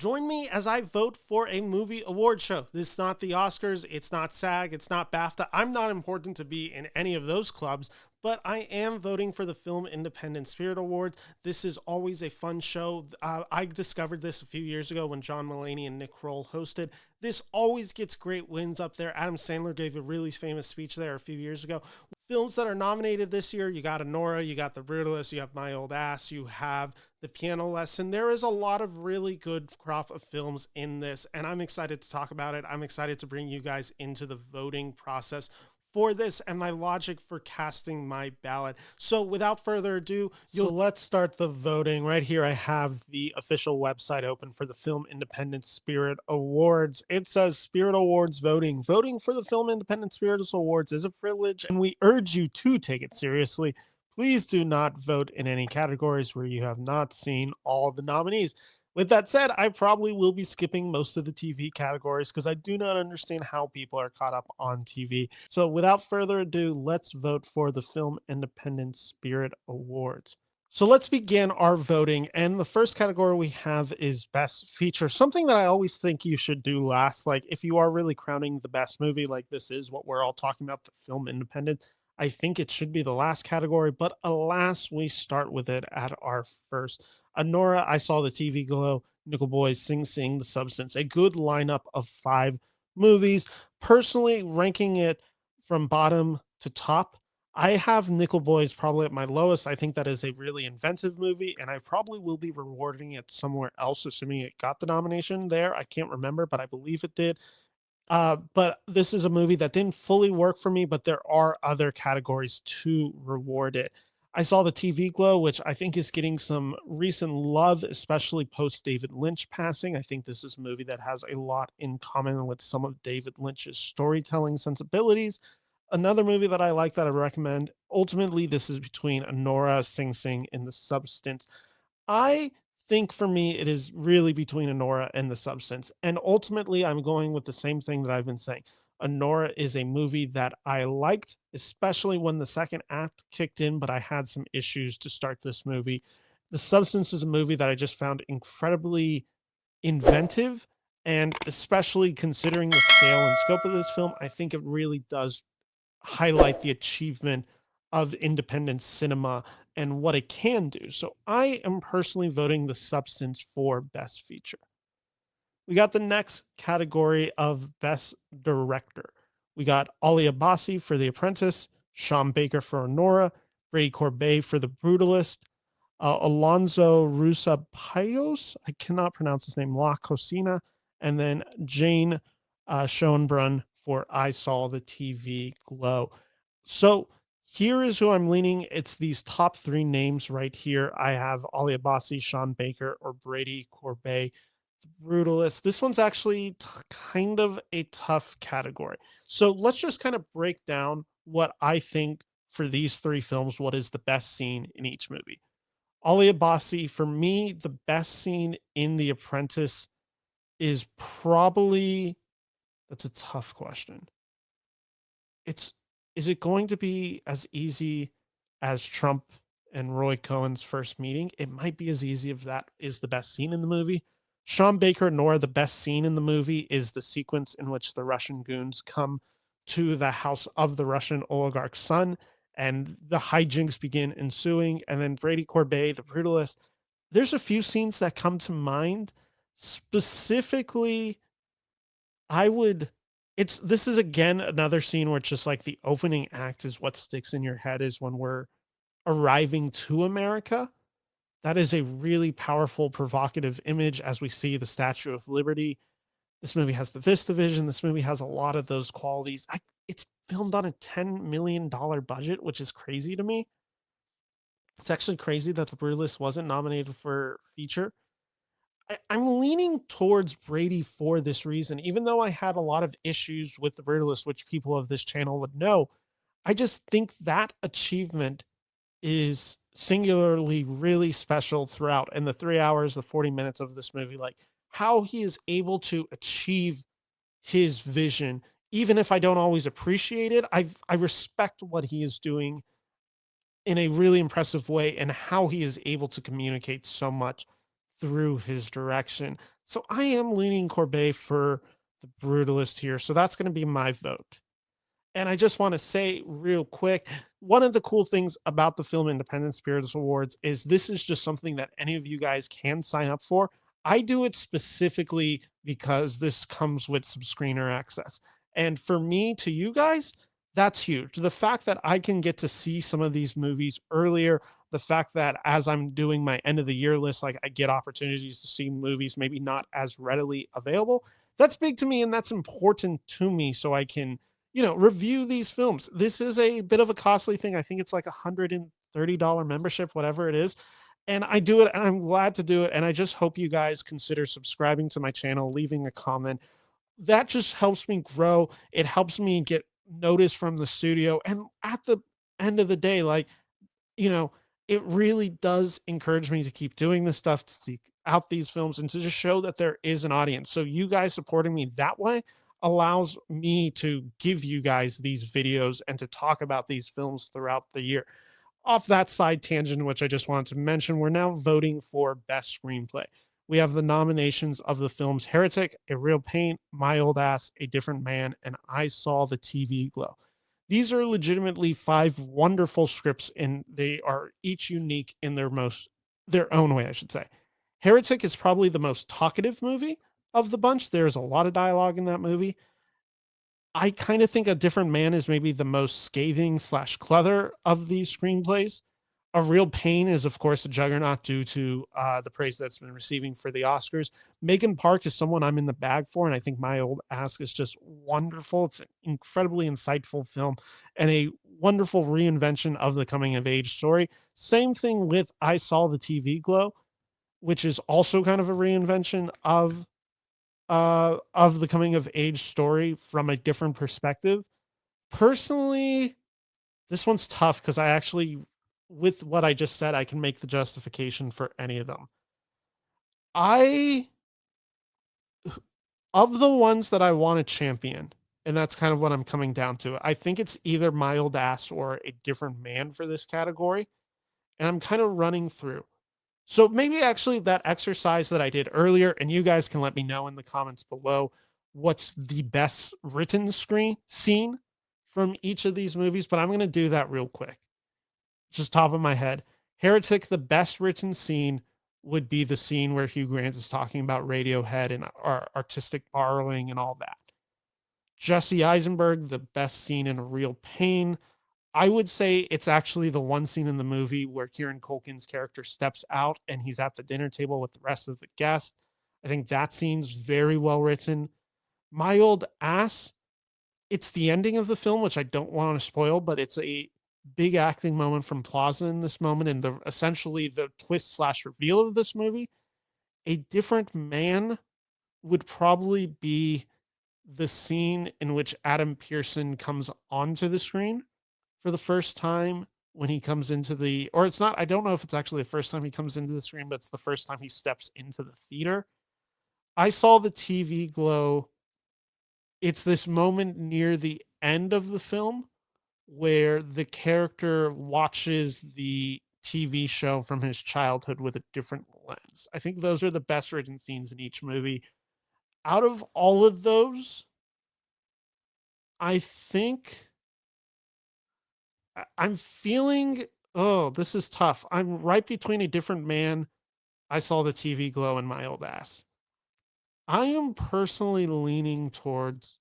Join me as I vote for a movie award show. This is not the Oscars, it's not SAG, it's not BAFTA. I'm not important to be in any of those clubs, but I am voting for the Film Independent Spirit Awards. This is always a fun show. I discovered this a few years ago when John Mulaney and Nick Kroll hosted. This always gets great wins up there. Adam Sandler gave a really famous speech there a few years ago. Films that are nominated this year, you got Anora, you got The Brutalist, you have My Old Ass, you have The Piano Lesson. There is a lot of really good crop of films in this, and I'm excited to talk about it. I'm excited to bring you guys into the voting process for this and my logic for casting my ballot. So without further ado, let's start the voting. Right here, I have the official website open for the Film Independent Spirit Awards. It says Spirit Awards voting. Voting for the Film Independent Spirit Awards is a privilege, and we urge you to take it seriously. Please do not vote in any categories where you have not seen all the nominees. With that said, I probably will be skipping most of the TV categories because I do not understand how people are caught up on TV. So without further ado, let's vote for the Film Independent Spirit Awards. So let's begin our voting. And the first category we have is Best Feature, something that I always think you should do last. Like if you are really crowning the best movie, like this is what we're all talking about, the Film Independent, I think it should be the last category. But alas, we start with it at our first. Anora, I Saw the TV Glow, Nickel Boys, Sing Sing, The Substance, a good lineup of 5 movies. Personally, ranking it from bottom to top, I have Nickel Boys probably at my lowest. I think that is a really inventive movie, and I probably will be rewarding it somewhere else, assuming it got the nomination there. I can't remember, but I believe it did. But this is a movie that didn't fully work for me, but there are other categories to reward it. I saw the TV Glow, which I think is getting some recent love, especially post David Lynch passing. I think this is a movie that has a lot in common with some of David Lynch's storytelling sensibilities. Another movie that I like that I recommend. Ultimately, this is between Anora, Sing Sing, and The Substance. I think for me, it is really between Anora and The Substance. And ultimately, I'm going with the same thing that I've been saying. Anora is a movie that I liked, especially when the second act kicked in, but I had some issues to start this movie. The Substance is a movie that I just found incredibly inventive. And especially considering the scale and scope of this film, I think it really does highlight the achievement of independent cinema and what it can do. So I am personally voting The Substance for Best Feature. We got the next category of Best Director. We got Ali Abbasi for The Apprentice, Sean Baker for Honora, Brady Corbet for The Brutalist, Alonso Rusa Payos, I cannot pronounce his name, La Cocina, and then Jane Schoenbrunn for I Saw the TV Glow. So here is who I'm leaning. It's these top 3 names right here. I have Ali Abbasi, Sean Baker, or Brady Corbet. The Brutalist. This one's actually kind of a tough category. So let's just kind of break down what I think for these 3 films, what is the best scene in each movie. Ali Abbasi, for me, the best scene in The Apprentice is probably, that's a tough question. It's Is it going to be as easy as Trump and Roy Cohen's first meeting? It might be as easy if that is the best scene in the movie. Sean Baker, Nora, the best scene in the movie is the sequence in which the Russian goons come to the house of the Russian oligarch's son and the hijinks begin ensuing. And then Brady Corbet, the brutalist. There's a few scenes that come to mind. Specifically, I would this is again another scene where it's just like the opening act is what sticks in your head is when we're arriving to America. That is a really powerful, provocative image as we see the Statue of Liberty. This movie has the Vista Vision. This movie has a lot of those qualities. It's filmed on a $10 million budget, which is crazy to me. It's actually crazy that The Brutalist wasn't nominated for feature. I'm leaning towards Brady for this reason, even though I had a lot of issues with The Brutalist, which people of this channel would know. I just think that achievement is singularly really special throughout. And the 3 hours, the 40 minutes of this movie, like how he is able to achieve his vision, even if I don't always appreciate it, I respect what he is doing in a really impressive way and how he is able to communicate so much through his direction. So I am leaning Corbet for The Brutalist here. So that's going to be my vote. And I just want to say real quick, one of the cool things about the Film Independent Spirits Awards is this is just something that any of you guys can sign up for. I do it specifically because this comes with some screener access. And for me to you guys, that's huge. The fact that I can get to see some of these movies earlier, the fact that as I'm doing my end of the year list, like I get opportunities to see movies maybe not as readily available, that's big to me and that's important to me so I can review these films. This is a bit of a costly thing. I think it's like $130 membership, whatever it is. And I do it and I'm glad to do it. And I just hope you guys consider subscribing to my channel, leaving a comment. That just helps me grow. It helps me get noticed from the studio. And at the end of the day, like, you know, it really does encourage me to keep doing this stuff, to seek out these films, and to just show that there is an audience. So you guys supporting me that way allows me to give you guys these videos and to talk about these films throughout the year. Off that side tangent, which I just wanted to mention, we're now voting for Best Screenplay. We have the nominations of the films Heretic, A Real Pain, My Old Ass, A Different Man, and I Saw the TV Glow. These are legitimately five wonderful scripts, and they are each unique in their own way, I should say. Heretic is probably the most talkative movie of the bunch. There's a lot of dialogue in that movie. I kind of think A Different Man is maybe the most scathing slash clever of these screenplays. A Real Pain is, of course, a juggernaut due to the praise that's been receiving for the Oscars. Megan Park is someone I'm in the bag for, and I think My Old Ass is just wonderful. It's an incredibly insightful film and a wonderful reinvention of the coming of age story. Same thing with I Saw the TV Glow, which is also kind of a reinvention of the coming of age story from a different perspective. Personally, this one's tough because I actually, with what I just said, I can make the justification for any of them. I, of the ones that I want to champion, and that's kind of what I'm coming down to, I think it's either My Old Ass or A Different Man for this category. And I'm kind of running through. So maybe actually that exercise that I did earlier, and you guys can let me know in the comments below what's the best written screen scene from each of these movies, but I'm going to do that real quick. Just top of my head. Heretic, the best written scene would be the scene where Hugh Grant is talking about Radiohead and artistic borrowing and all that. Jesse Eisenberg, the best scene in A Real Pain. I would say it's actually the one scene in the movie where Kieran Culkin's character steps out and he's at the dinner table with the rest of the guests. I think that scene's very well written. My Old Ass, it's the ending of the film, which I don't want to spoil, but it's a big acting moment from Plaza in this moment, and essentially the twist slash reveal of this movie. A Different Man would probably be the scene in which Adam Pearson comes onto the screen for the first time when he comes into or it's not, I don't know if it's actually the first time he comes into the screen, but it's the first time he steps into the theater. I Saw the TV Glow. It's this moment near the end of the film where the character watches the TV show from his childhood with a different lens. I think those are the best written scenes in each movie. Out of all of those, I think I'm feeling, oh, this is tough. I'm right between A Different Man, I Saw the TV Glow, and My Old Ass. I am personally leaning towards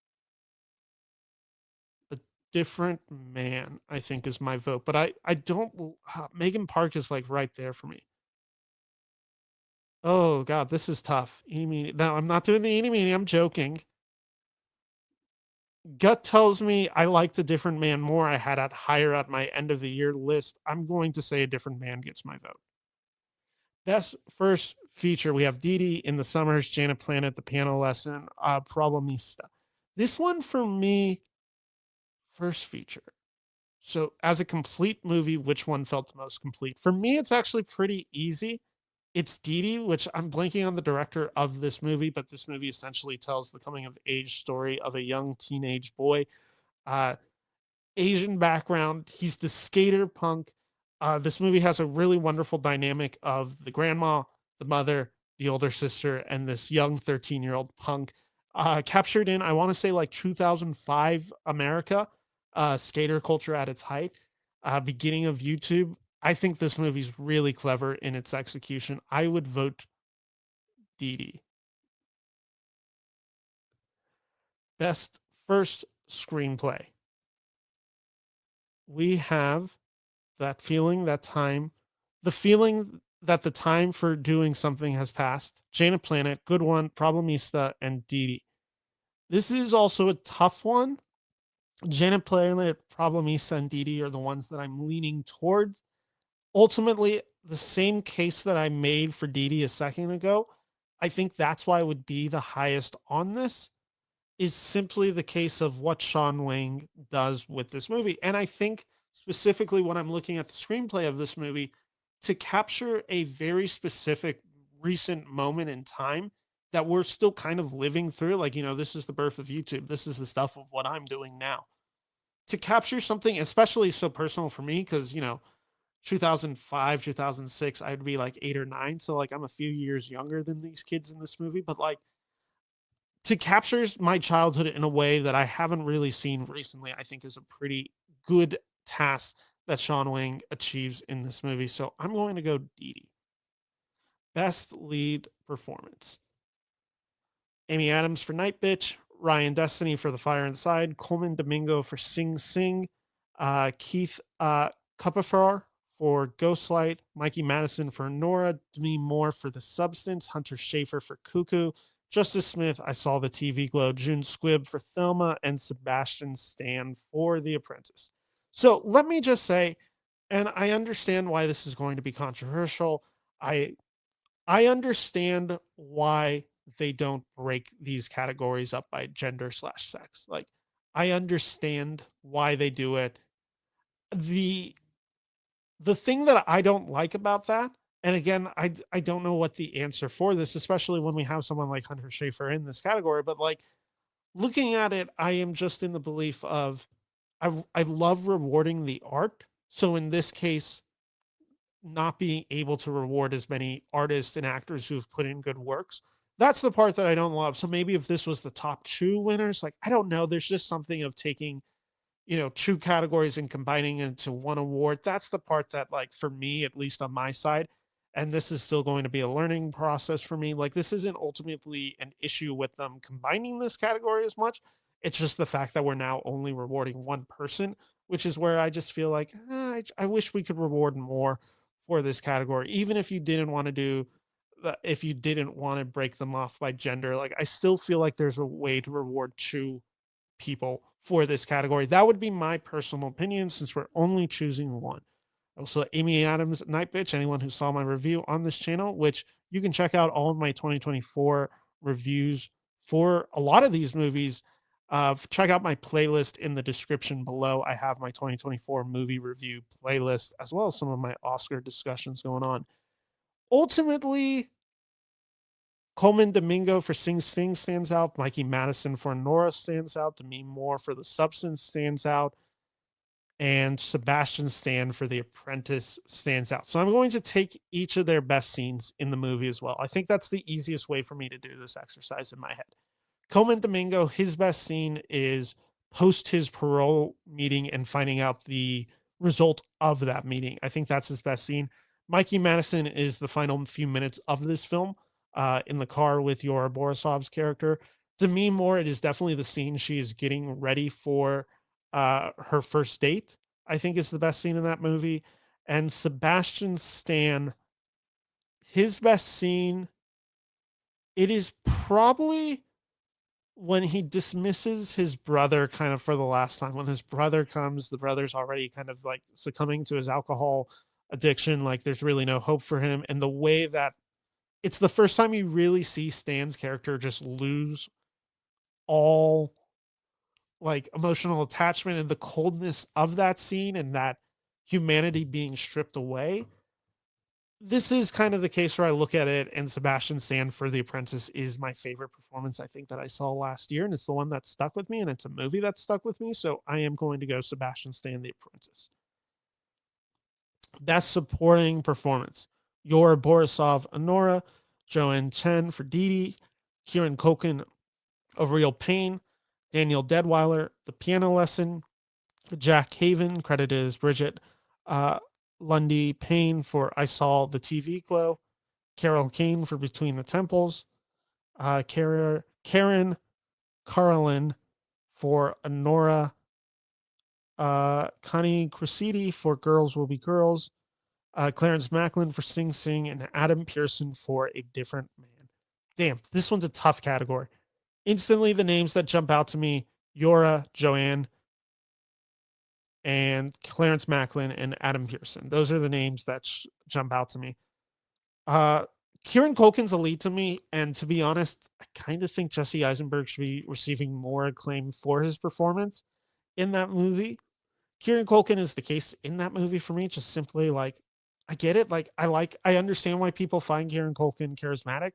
A Different Man, I think is my vote. But I don't, Megan Park is like right there for me. Oh, God, this is tough. Eeny, meeny. No, I'm not doing the eeny, meeny. I'm joking. Gut tells me I liked A Different Man more. I had it higher at my end of the year list. I'm going to say A Different Man gets my vote. Best first feature, we have Dee Dee in the Summers, Janet Planet, The Piano Lesson, Problemista. This one for me, first feature. So as a complete movie, which one felt the most complete? For me, it's actually pretty easy. It's Dee Dee, which I'm blanking on the director of this movie, but this movie essentially tells the coming of age story of a young teenage boy. Uh, Asian background. He's the skater punk. This movie has a really wonderful dynamic of the grandma, the mother, the older sister, and this young 13-year-old punk, captured in, I want to say, like 2005 America, skater culture at its height, beginning of YouTube. I think this movie's really clever in its execution. I would vote Dee Dee. Best first screenplay. We have that feeling, that time, the feeling that the time for doing something has passed. Jane Planet, Good One, Problemista, and Dee Dee. This is also a tough one. Janet Planet, Problemista, and Dee Dee are the ones that I'm leaning towards. Ultimately, the same case that I made for Dee Dee a second ago, I think that's why it would be the highest on this, is simply the case of what Sean Wang does with this movie. And I think specifically when I'm looking at the screenplay of this movie, to capture a very specific recent moment in time that we're still kind of living through, like, this is the birth of YouTube. This is the stuff of what I'm doing now. To capture something, especially so personal for me, because, 2005, 2006, I'd be like 8 or 9. So, like, I'm a few years younger than these kids in this movie. But, like, to capture my childhood in a way that I haven't really seen recently, I think is a pretty good task that Sean Wang achieves in this movie. So I'm going to go Dee Dee. Best lead performance. Amy Adams for Night Bitch, Ryan Destiny for The Fire Inside, Coleman Domingo for Sing Sing, Keith Cupafar for Ghostlight, Mikey Madison for Nora, Demi Moore for The Substance, Hunter Schafer for Cuckoo, Justice Smith, I Saw the TV Glow, June Squibb for Thelma, and Sebastian Stan for The Apprentice. So let me just say, and I understand why this is going to be controversial. I understand why they don't break these categories up by gender/sex. Like, I understand why they do it. The thing that I don't like about that, and again, I don't know what the answer for this, especially when we have someone like Hunter Schafer in this category, but like looking at it, I am just in the belief of I love rewarding the art. So in this case, not being able to reward as many artists and actors who've put in good works. That's the part that I don't love. So maybe if this was the top two winners, like, I don't know, there's just something of taking, two categories and combining into one award. That's the part that, like, for me, at least on my side, and this is still going to be a learning process for me. Like, this isn't ultimately an issue with them combining this category as much. It's just the fact that we're now only rewarding one person, which is where I just feel like I wish we could reward more for this category, even if you didn't want to do if you didn't want to break them off by gender. Like, I still feel like there's a way to reward two people for this category. That would be my personal opinion since we're only choosing one. Also, Amy Adams, Night Bitch, anyone who saw my review on this channel, which you can check out all of my 2024 reviews for a lot of these movies. Check out my playlist in the description below. I have my 2024 movie review playlist, as well as some of my Oscar discussions going on. Ultimately, Coleman Domingo for Sing Sing stands out. Mikey Madison for Nora stands out. Demi Moore for The Substance stands out. And Sebastian Stan for The Apprentice stands out. So I'm going to take each of their best scenes in the movie as well. I think that's the easiest way for me to do this exercise in my head. Coleman Domingo, his best scene is post his parole meeting and finding out the result of that meeting. I think that's his best scene. Mikey Madison is the final few minutes of this film in the car with Yora Borisov's character. Demi Moore, it is definitely the scene she is getting ready for her first date, I think, is the best scene in that movie. And Sebastian Stan, his best scene, it is probably when he dismisses his brother kind of for the last time. When his brother comes, the brother's already kind of like succumbing to his alcohol addiction. Like, there's really no hope for him. And the way that it's the first time you really see Stan's character just lose all like emotional attachment, and the coldness of that scene and that humanity being stripped away. This is kind of the case where I look at it, and Sebastian Stan for The Apprentice is my favorite performance I think that I saw last year, and it's the one that stuck with me, and it's a movie that stuck with me. So I am going to go Sebastian Stan, The Apprentice. Best supporting performance: Yora Borisov, Anora, Joanne Chen for Dee Dee, Kieran Culkin, A Real Pain, Daniel Deadweiler, The Piano Lesson, Jack Haven, credited as Bridget, uh, Lundy Payne for I Saw the TV Glow, Carol Kane for Between the Temples, Karen Carlin for Honora, Connie Cressidi for Girls Will Be Girls, Clarence Macklin for Sing Sing, and Adam Pearson for A Different Man. Damn, this one's a tough category. Instantly, the names that jump out to me: Yora, Joanne, and Clarence Macklin and Adam Pearson. Those are the names that jump out to me. Uh, Kieran Culkin's a lead to me, and to be honest, I kind of think Jesse Eisenberg should be receiving more acclaim for his performance in that movie. Kieran Culkin is the case in that movie for me, just simply like I get it. I understand why people find Kieran Culkin charismatic.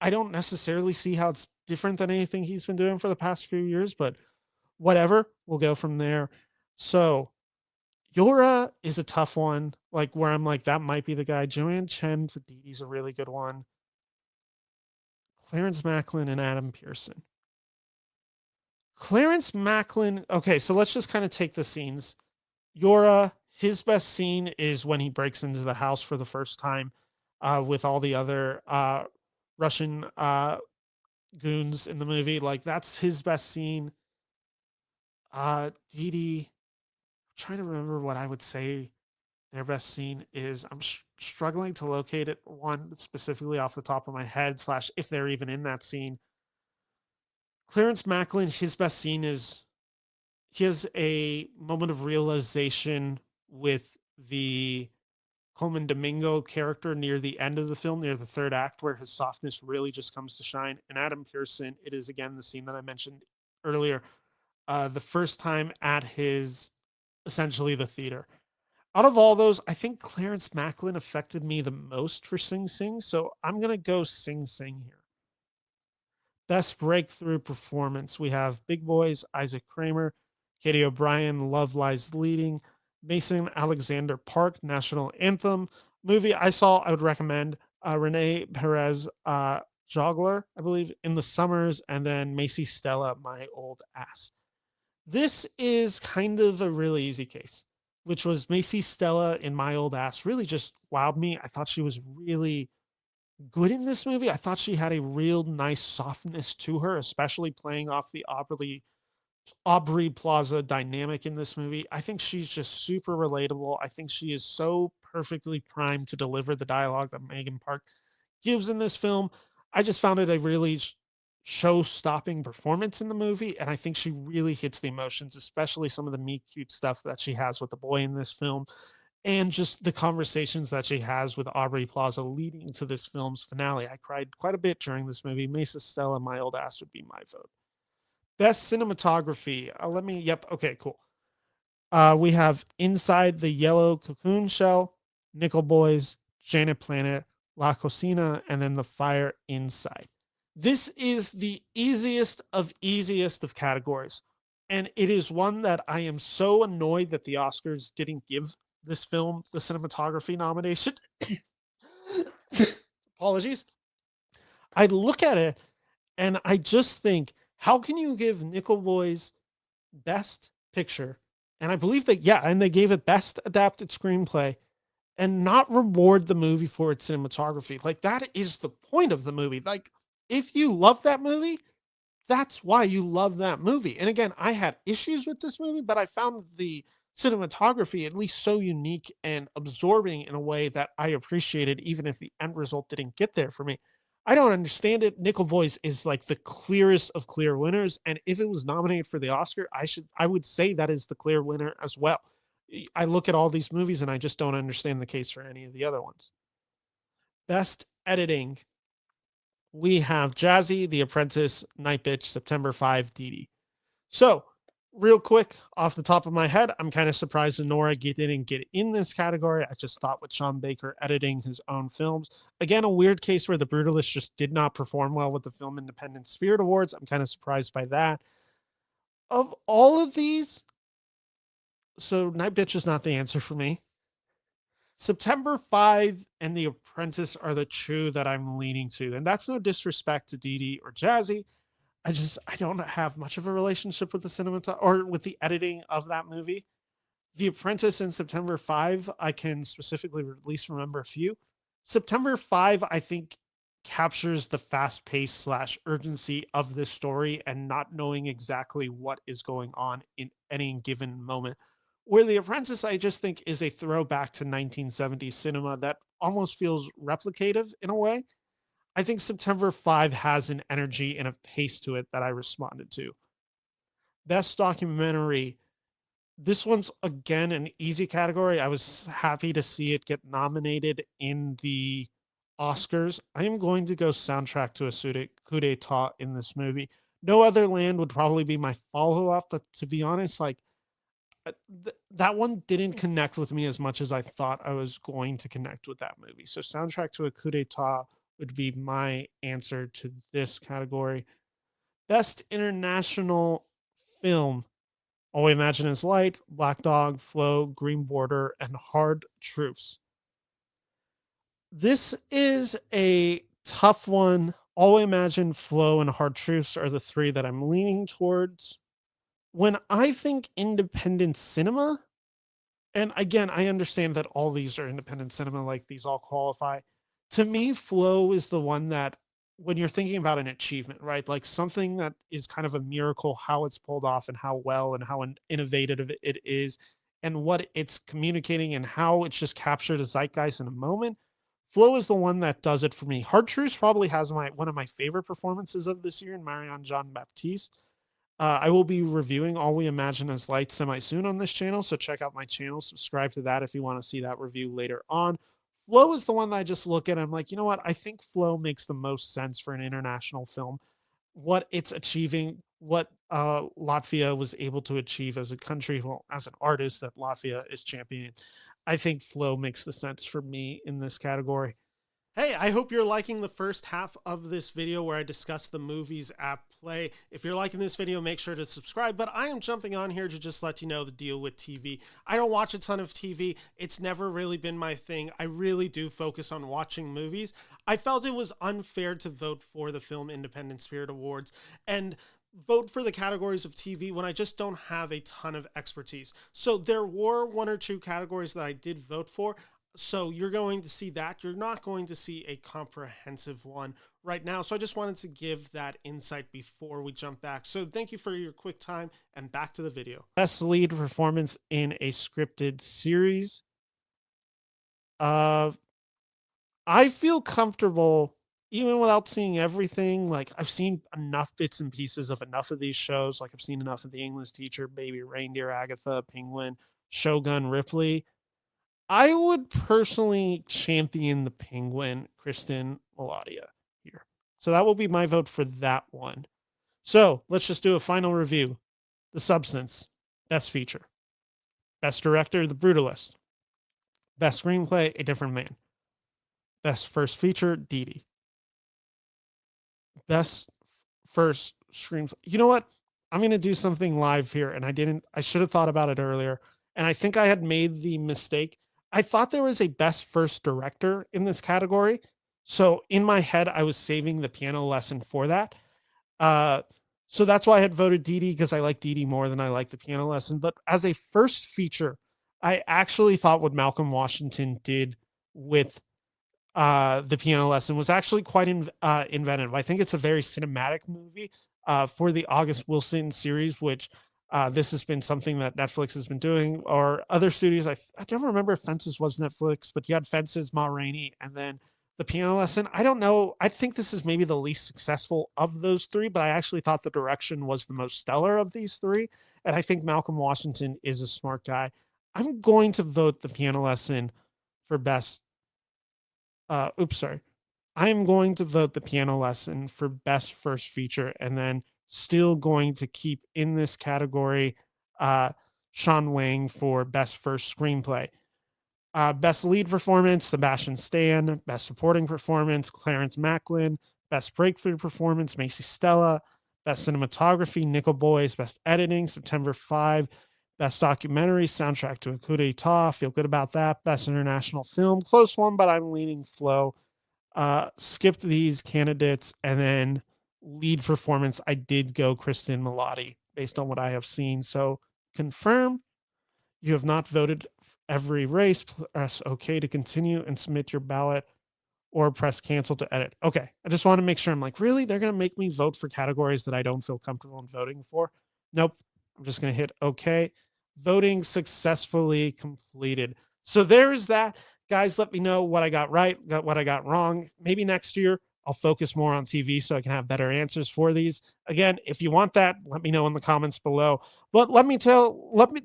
I don't necessarily see how it's different than anything he's been doing for the past few years, but whatever. We'll go from there. So Yora is a tough one, like where I'm like, that might be the guy. Joanne Chen for Dee Dee's a really good one. Clarence Macklin and Adam Pearson. Clarence Macklin. Okay, so let's just kind of take the scenes. Yora, his best scene is when he breaks into the house for the first time with all the other Russian goons in the movie. Like, that's his best scene. Dee Dee, I'm trying to remember what I would say their best scene is. I'm struggling to locate it one specifically off the top of my head, slash, if they're even in that scene. Clarence Macklin, his best scene is he has a moment of realization with the Coleman Domingo character near the end of the film, near the third act, where his softness really just comes to shine. And Adam Pearson, it is again the scene that I mentioned earlier, the first time at his essentially the theater. Out of all those, I think Clarence Macklin affected me the most for Sing Sing, so I'm gonna go Sing Sing here. Best breakthrough performance, we have Big Boys, Isaac Kramer, Katie O'Brien, Love Lies Leading, Mason Alexander Park, National Anthem. Movie I saw, I would recommend Renee Perez Jogler, I believe, In the Summers, and then Macy Stella, My Old Ass. This is kind of a really easy case, which was Macy Stella in My Old Ass really just wowed me. I thought she was really good in this movie. I thought she had a real nice softness to her, especially playing off the Aubrey Plaza dynamic in this movie. I think she's just super relatable. I think she is so perfectly primed to deliver the dialogue that Megan Park gives in this film. I just found it a really show-stopping performance in the movie, and I think she really hits the emotions, especially some of the meet cute stuff that she has with the boy in this film, and just the conversations that she has with Aubrey Plaza leading to this film's finale. I cried quite a bit during this movie. Mesa Stella, My Old Ass would be my vote. Best cinematography. Yep. Okay, cool. We have Inside the Yellow Cocoon Shell, Nickel Boys, Janet Planet, La Cocina, and then The Fire Inside. This is the easiest of categories. And it is one that I am so annoyed that the Oscars didn't give this film the cinematography nomination. Apologies. I look at it and I just think, how can you give Nickel Boys best picture? And I believe that, yeah, and they gave it best adapted screenplay and not reward the movie for its cinematography. Like, that is the point of the movie. Like, if you love that movie, that's why you love that movie. And again, I had issues with this movie, but I found the cinematography at least so unique and absorbing in a way that I appreciated, even if the end result didn't get there for me. I don't understand it. Nickel Boys is like the clearest of clear winners, and if it was nominated for the Oscar, I would say that is the clear winner as well. I look at all these movies and I just don't understand the case for any of the other ones. Best editing, we have Jazzy, The Apprentice, Night Bitch, September 5, Dee Dee. So, real quick, off the top of my head, I'm kind of surprised Nora didn't get in this category. I just thought with Sean Baker editing his own films, again, a weird case where The Brutalist just did not perform well with the Film Independent Spirit Awards. I'm kind of surprised by that. Of all of these, so Night Bitch is not the answer for me. September 5 and The Apprentice are the two that I'm leaning to. And that's no disrespect to Dee Dee or Jazzy. I don't have much of a relationship with the cinema or with the editing of that movie. The Apprentice and September 5, I can specifically at least remember a few. September 5, I think, captures the fast pace slash urgency of this story and not knowing exactly what is going on in any given moment. Where The Apprentice, I just think, is a throwback to 1970s cinema that almost feels replicative in a way. I think September 5 has an energy and a pace to it that I responded to. Best documentary, this one's again an easy category. I was happy to see it get nominated in the Oscars. I am going to go soundtrack to a coup d'etat in this movie. No Other Land would probably be my follow up, but to be honest, like that one didn't connect with me as much as I thought I was going to connect with that movie. So, soundtrack to a coup d'etat would be my answer to this category. Best international film, All We Imagine Is Light, Black Dog, Flow, Green Border, and Hard Truths. This is a tough one. All We Imagine, Flow, and Hard Truths are the three that I'm leaning towards. When I think independent cinema, and again, I understand that all these are independent cinema, like these all qualify. To me, Flow is the one that, when you're thinking about an achievement, right? Like something that is kind of a miracle, how it's pulled off and how well and how innovative it is, and what it's communicating and how it's just captured a zeitgeist in a moment. Flow is the one that does it for me. Hard Truths probably has my one of my favorite performances of this year in Marianne Jean Baptiste. I will be reviewing All We Imagine as Light semi soon on this channel, so check out my channel, subscribe to that if you want to see that review later on. Flow is the one that I just look at. I'm like, you know what? I think Flow makes the most sense for an international film. What it's achieving, what Latvia was able to achieve as a country, well, as an artist that Latvia is championing. I think Flow makes the sense for me in this category. Hey, I hope you're liking the first half of this video where I discuss the movies at play. If you're liking this video, make sure to subscribe, but I am jumping on here to just let you know the deal with TV. I don't watch a ton of TV. It's never really been my thing. I really do focus on watching movies. I felt it was unfair to vote for the Film Independent Spirit Awards and vote for the categories of TV when I just don't have a ton of expertise. So there were one or two categories that I did vote for. So you're going to see that. You're not going to see a comprehensive one right now. So I just wanted to give that insight before we jump back. So thank you for your quick time and back to the video. Best lead performance in a scripted series. I feel comfortable even without seeing everything. Like I've seen enough bits and pieces of enough of these shows. Like I've seen enough of The English Teacher, Baby Reindeer, Agatha, Penguin, Shogun, Ripley. I would personally champion the Penguin, Kristen Milodia here. So that will be my vote for that one. So let's just do a final review. The Substance, Best Feature. Best Director, The Brutalist. Best Screenplay, A Different Man. Best First Feature, Dee Dee. Best First Screenplay. You know what? I'm going to do something live here, and I should have thought about it earlier. And I think I had made the mistake. I thought there was a Best First Director in this category. So in my head, I was saving The Piano Lesson for that. So that's why I had voted Dee Dee, because I like Dee Dee more than I like The Piano Lesson. But as a first feature, I actually thought what Malcolm Washington did with The Piano Lesson was actually quite inventive. I think it's a very cinematic movie for the August Wilson series, which this has been something that Netflix has been doing, or other studios. I don't remember if Fences was Netflix, but you had Fences, Ma Rainey, and then The Piano Lesson. I don't know. I think this is maybe the least successful of those three, but I actually thought the direction was the most stellar of these three. And I think Malcolm Washington is a smart guy. I'm going to vote The Piano Lesson for best. Sorry. I am going to vote The Piano Lesson for best first feature, and then still going to keep in this category Sean Wang for best first screenplay. Best lead performance, Sebastian Stan. Best supporting performance, Clarence Macklin. Best breakthrough performance, Macy Stella. Best cinematography, Nickel Boys. Best editing, September 5. Best documentary, soundtrack to a coup d'etat. Feel good about that. Best international film, close one, but I'm leaning Flow. Skipped these candidates, and then lead performance, I did go Kristen Milotti based on what I have seen. So confirm you have not voted every race. Press OK to continue and submit your ballot, or press cancel to edit. Okay. I just want to make sure. I'm like, really? They're going to make me vote for categories that I don't feel comfortable in voting for? Nope. I'm just going to hit OK. Voting successfully completed. So there is that. Guys, let me know what I got right, what I got wrong. Maybe next year I'll focus more on TV so I can have better answers for these. Again, if you want that, let me know in the comments below. But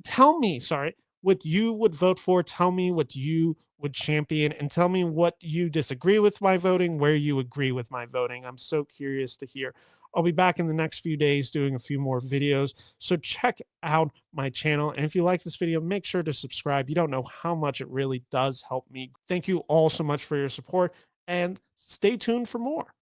tell me, sorry, what you would vote for. Tell me what you would champion, and tell me what you disagree with my voting, where you agree with my voting. I'm so curious to hear. I'll be back in the next few days doing a few more videos. So check out my channel. And if you like this video, make sure to subscribe. You don't know how much it really does help me. Thank you all so much for your support, and stay tuned for more.